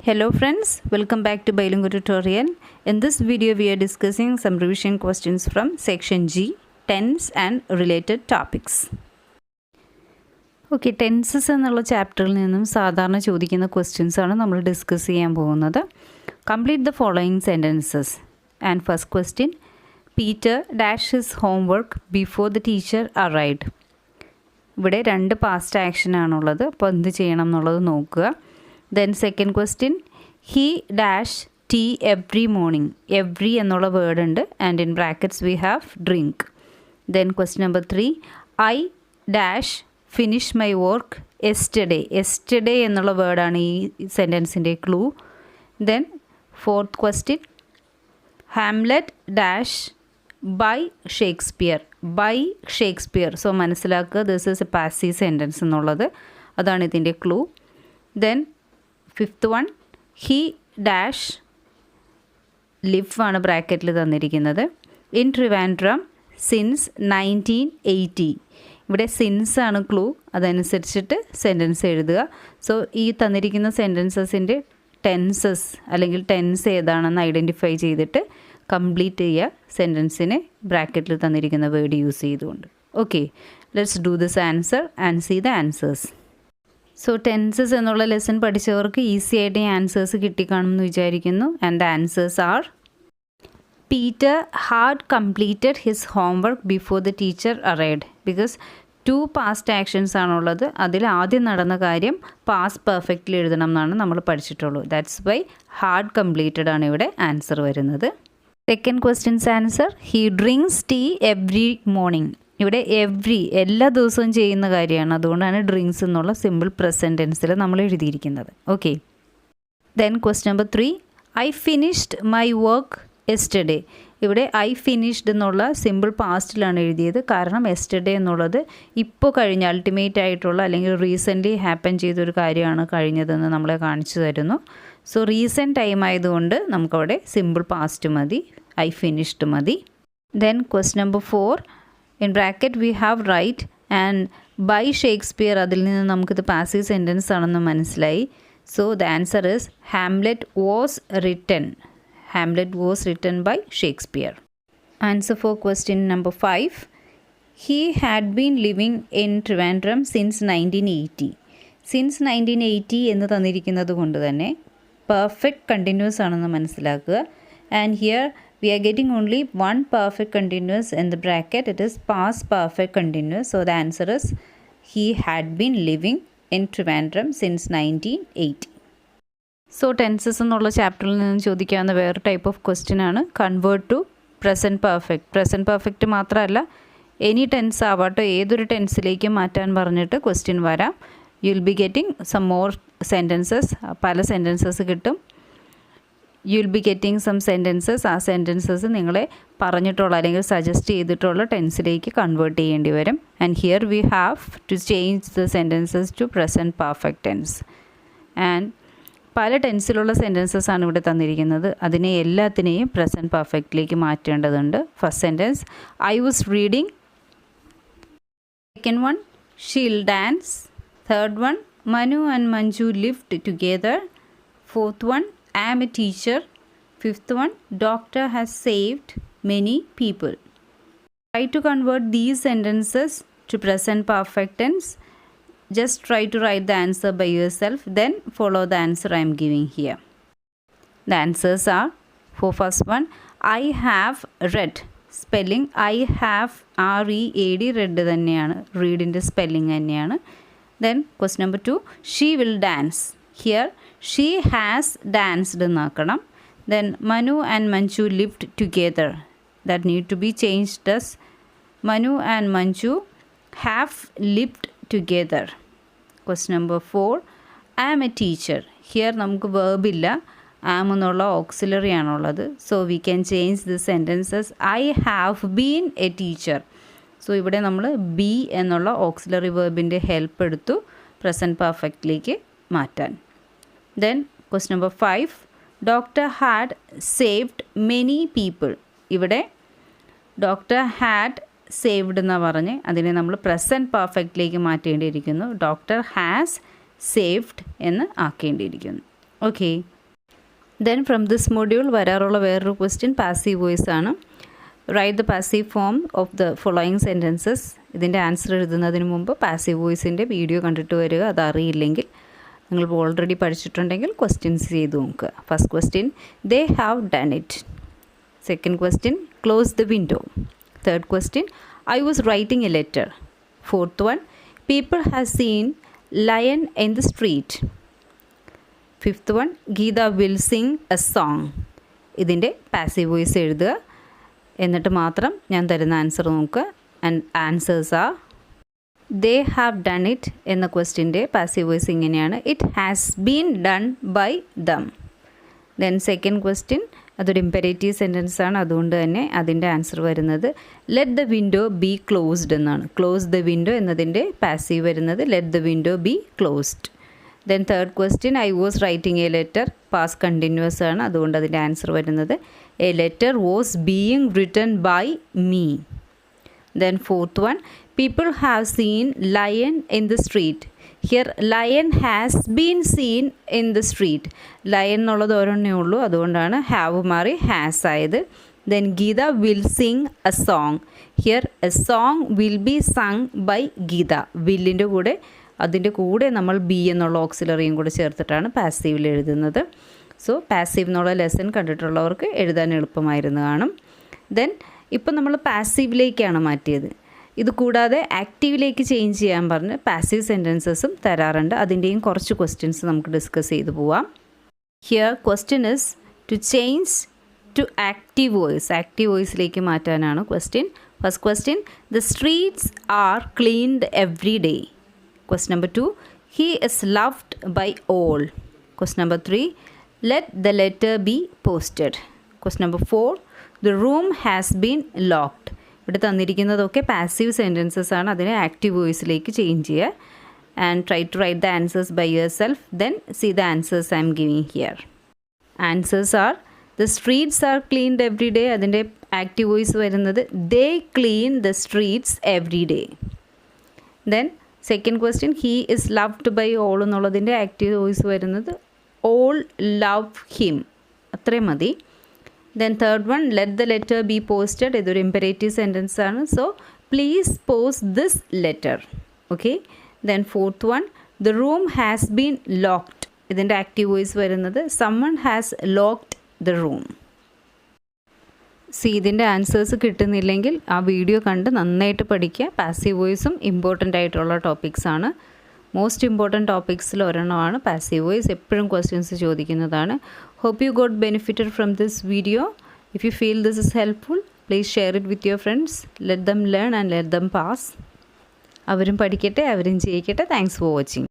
Hello friends, welcome back to Bilingual Tutorial. In this video we are discussing some revision questions from section G, tense and related topics. Okay, tenses എന്നുള്ള ചാപ്റ്ററിൽ നിന്നും സാധാരണ ചോദിക്കുന്ന questions ആണ് നമ്മൾ discuss ചെയ്യാൻ പോകുന്നത്. Complete the following sentences. And first question, Peter dashed his homework before the teacher arrived. ഇവിടെ രണ്ട് പാസ്റ്റ് ആക്ഷൻ ആണുള്ളത്. അപ്പോൾ എന്ത് ചെയ്യണം എന്നുള്ളത് നോക്കുക. Then second question, he dash tea every morning. Every എന്നുള്ള വേർഡ് ഉണ്ട് and in brackets we have drink. Then question number 3, I dash finish my work yesterday. Yesterday എന്നുള്ള വേർഡാണ് ഈ സെൻറ്റൻസിൻ്റെ clue. Then fourth question, Hamlet dash by Shakespeare. By Shakespeare. So മനസ്സിലാക്കുക this is a passive sentence എന്നുള്ളത്. അതാണ് ഇതിൻ്റെ clue. Then fifth one, he dash live ആണ് ബ്രാക്കറ്റിൽ തന്നിരിക്കുന്നത്. In Trivandrum since 1980. ഇവിടെ സിൻസ് ആണ് ക്ലൂ. അതനുസരിച്ചിട്ട് സെൻറ്റൻസ് എഴുതുക. സോ ഈ തന്നിരിക്കുന്ന സെൻറ്റൻസസിൻ്റെ ടെൻസസ് അല്ലെങ്കിൽ ടെൻസ് ഏതാണെന്ന് ഐഡൻറ്റിഫൈ ചെയ്തിട്ട് കംപ്ലീറ്റ് ചെയ്യുക സെൻറ്റൻസിനെ ബ്രാക്കറ്റിൽ തന്നിരിക്കുന്ന വേർഡ് യൂസ് ചെയ്തുകൊണ്ട്. Okay, let's do this answer and see the answers. So tenses എന്നുള്ള ലെസൺ പഠിച്ചവർക്ക് ഈസി ആയിട്ട് ഈ ആൻസേഴ്സ് കിട്ടിക്കാണെന്ന് വിചാരിക്കുന്നു. And the answers are: Peter had completed his homework before the teacher arrived. Because 2 past actions ആണുള്ളത്. അതിൽ ആദ്യം നടന്ന കാര്യം പാസ്റ്റ് പെർഫെക്റ്റ്ലി എഴുതണം എന്നാണ് നമ്മൾ പഠിച്ചിട്ടുള്ളൂ. ദാറ്റ്സ് വൈ ഹാഡ് കംപ്ലീറ്റഡ് ആണ് ഇവിടെ ആൻസർ വരുന്നത്. Second questions answer: he drinks tea every morning. ഇവിടെ എവ്രി എല്ലാ ദിവസവും ചെയ്യുന്ന കാര്യമാണ്. അതുകൊണ്ടാണ് ഡ്രിങ്ക്സ് എന്നുള്ള സിമ്പിൾ പ്രസൻറ്റ് ടെൻസിൽ നമ്മൾ എഴുതിയിരിക്കുന്നത്. Okay, then question number 3, I finished my work yesterday. ഇവിടെ ഐ ഫിനിഷ്ഡ് എന്നുള്ള സിമ്പിൾ പാസ്റ്റിലാണ് എഴുതിയത്. കാരണം യെസ്റ്റർഡേ എന്നുള്ളത് ഇപ്പോൾ കഴിഞ്ഞ അൾട്ടിമേറ്റ് ആയിട്ടുള്ള അല്ലെങ്കിൽ റീസെൻ്റ്ലി ഹാപ്പൻ ചെയ്തൊരു കാര്യമാണ് കഴിഞ്ഞതെന്ന് നമ്മളെ കാണിച്ചു തരുന്നു. സോ റീസെൻറ്റ് ടൈം ആയതുകൊണ്ട് നമുക്കവിടെ സിമ്പിൾ പാസ്റ്റ് മതി, ഐ ഫിനിഷ്ഡ് മതി. Then question number 4, in bracket we have write and by Shakespeare. അതിൽ നിന്ന് നമുക്കിത് പാസീവ് സെൻറ്റൻസ് ആണെന്ന് മനസ്സിലായി. So the answer is Hamlet was written. Hamlet was written by Shakespeare. Answer for question number 5, he had been living in Trivandrum since 1980. Since 1980 എന്ന് തന്നിരിക്കുന്നത് കൊണ്ട് തന്നെ perfect continuous ആണെന്ന് മനസ്സിലാക്കുക. And here we are getting only one perfect continuous in the bracket. It is past perfect continuous. So the answer is he had been living in Trivandrum since 1980. So tenses എന്നുള്ള ചാപ്റ്ററിൽ നിന്ന് ചോദിക്കാവുന്ന വേറെ type of question ആണ് convert to present perfect. Present perfect മാത്രമല്ല any tense ആവാട്ടോ ഏതൊരു ടെൻസിലേക്ക് മാറ്റാൻ പറഞ്ഞിട്ട് ക്വസ്റ്റ്യൻ വരാം. You will be getting some more sentences. പല സെൻറ്റൻസസ് കിട്ടും. You will be getting some sentences. ആ സെൻറ്റൻസസ് നിങ്ങളെ പറഞ്ഞിട്ടുള്ള അല്ലെങ്കിൽ സജസ്റ്റ് ചെയ്തിട്ടുള്ള ടെൻസിലേക്ക് കൺവേർട്ട് ചെയ്യേണ്ടി വരും. And here we have to change the sentences to present perfect tense. And പല ടെൻസിലുള്ള സെൻറ്റൻസസ് ആണ് ഇവിടെ തന്നിരിക്കുന്നത്. അതിനെ എല്ലാത്തിനെയും പ്രസൻറ്റ് പെർഫെക്റ്റിലേക്ക് മാറ്റേണ്ടതുണ്ട്. First sentence, I was reading. Second one, she'll dance. Third one, Manu and Manju lived together. Fourth one, I am a teacher. Fifth one, doctor has saved many people. Try to convert these sentences to present perfect tense. Just try to write the answer by yourself, then follow the answer I am giving here. The answers are, for first one, I have read. Spelling I have READ, read തന്നെയാണ്. റീഡിൻ്റെ spelling തന്നെയാണ്. Then question number 2, she will dance. Here she has danced എന്നാക്കണം. Then Manu and Manju lived together. That need to be changed as Manu and Manju have lived together. Question number 4, I am a teacher. Here നമുക്ക് verb ഇല്ല, am എന്നുള്ള auxiliary ആണുള്ളത്. So we can change the sentences I have been a teacher. So ഇവിടെ നമ്മൾ be എന്നുള്ള auxiliary verbൻ്റെ help എടുത്തു present perfectലേക്ക് മാറ്റാൻ. Then question number 5, doctor had saved many people. ഇവിടെ ഡോക്ടർ ഹാഡ് സേവ്ഡ് എന്നാണ് പറഞ്ഞ് അതിനെ നമ്മൾ പ്രസൻറ്റ് പെർഫെക്റ്റിലേക്ക് മാറ്റേണ്ടിയിരിക്കുന്നു. ഡോക്ടർ ഹാസ് സേവ്ഡ് എന്ന് ആക്കേണ്ടിയിരിക്കുന്നു. Okay. Then from this module വരാറുള്ള വേറൊരു ക്വസ്റ്റ്യൻ പാസീവ് വോയിസ് ആണ്. Write the passive form of the following sentences. ഇതിൻ്റെ ആൻസർ എഴുതുന്നതിന് മുമ്പ് പാസീവ് വോയിസിൻ്റെ വീഡിയോ കണ്ടിട്ട് വരിക. അതറിയില്ലെങ്കിൽ നിങ്ങൾ ഓൾറെഡി പഠിച്ചിട്ടുണ്ടെങ്കിൽ ക്വസ്റ്റ്യൻസ് ചെയ്ത് നോക്കുക. First question, they have done it. Second question, close the window. Third question, I was writing a letter. Fourth one, people have seen lion in the street. Fifth one, Geetha will sing a song. ഇതിൻ്റെ passive voice എഴുതുക. എന്നിട്ട് മാത്രം ഞാൻ തരുന്ന answer നോക്കുക. And answers are, they have done it എന്ന ക്വസ്റ്റ്യൻ്റെ passive voice ഇങ്ങനെയാണ്, it has been done by them. Then second question, അതൊരു ഇമ്പരേറ്റീവ് സെൻറ്റൻസ് ആണ്, അതുകൊണ്ട് തന്നെ അതിൻ്റെ ആൻസർ വരുന്നത് let the window be closed എന്നാണ്. ക്ലോസ് ദ വിൻഡോ എന്നതിൻ്റെ പാസീവ് വരുന്നത് let the window be closed. Then third question, I was writing a letter. Past continuous ആണ്, അതുകൊണ്ട് അതിൻ്റെ ആൻസർ വരുന്നത് a letter was being written by me. Then fourth one, people have seen lion in the street. Here lion has been seen in the street. Lion എന്നുള്ളത് ഒരെണ്ണേ ഉള്ളൂ, അതുകൊണ്ടാണ് have മാറി has ആയത്. Then Geetha will sing a song. Here a song will be sung by Geetha. വില്ലിൻ്റെ കൂടെ അതിൻ്റെ കൂടെ നമ്മൾ ബി എന്നുള്ള ഓക്സിലറിയും കൂടെ ചേർത്തിട്ടാണ് പാസീവിൽ എഴുതുന്നത്. സോ പാസീവ് എന്നുള്ള ലെസൺ കണ്ടിട്ടുള്ളവർക്ക് എഴുതാൻ എളുപ്പമായിരുന്നു കാണും. ദെൻ ഇപ്പം നമ്മൾ പാസീവിലേക്കാണ് മാറ്റിയത്. ഇത് കൂടാതെ ആക്റ്റീവിലേക്ക് ചേഞ്ച് ചെയ്യാൻ പറഞ്ഞ് പാസീവ് സെൻറ്റൻസസും തരാറുണ്ട്. അതിൻ്റെയും കുറച്ച് ക്വസ്റ്റ്യൻസ് നമുക്ക് ഡിസ്കസ് ചെയ്ത് പോവാം. Here question is to change to active voice. Active വോയിസിലേക്ക് മാറ്റാനാണ് question. First question, the streets are cleaned every day. Question number 2, he is loved by all. Question number 3, let the letter be posted. Question number 4, the room has been locked. ഇവിടെ തന്നിരിക്കുന്നതൊക്കെ passive sentences ആണ്. അതിനെ active വോയിസിലേക്ക് change ചെയ്യുക. And try to write the answers by yourself. Then see the answers I am giving here. Answers are, the streets are cleaned every day. അതിൻ്റെ active voice വരുന്നത് they clean the streets every day. Then second question, he is loved by all എന്നുള്ളതിൻ്റെ active voice വരുന്നത് all love him. അത്രയും മതി. Then third one, let the letter be posted. ഇതൊരു imperative sentence ആണ്. So please post this letter. Okay. Then fourth one, the room has been locked. ഇതിൻ്റെ active voice വരുന്നത് someone has locked the room. ഇതിൻ്റെ answers കിട്ടുന്നില്ലെങ്കിൽ ആ video കണ്ട് നന്നായിട്ട് പഠിക്കുക. പാസീവ് വോയിസും ഇമ്പോർട്ടൻ്റ് ആയിട്ടുള്ള ടോപ്പിക്സാണ്. മോസ്റ്റ് ഇമ്പോർട്ടൻറ്റ് ടോപ്പിക്സിൽ ഒരെണ്ണമാണ് പാസീവ് വോയിസ്. എപ്പോഴും ക്വസ്റ്റ്യൻസ് ചോദിക്കുന്നതാണ്. Hope you got benefited from this video. If you feel this is helpful, please share it with your friends. Let them learn and let them pass. അവരും പഠിക്കട്ടെ, അവരും ജയിക്കട്ടെ. Thanks for watching.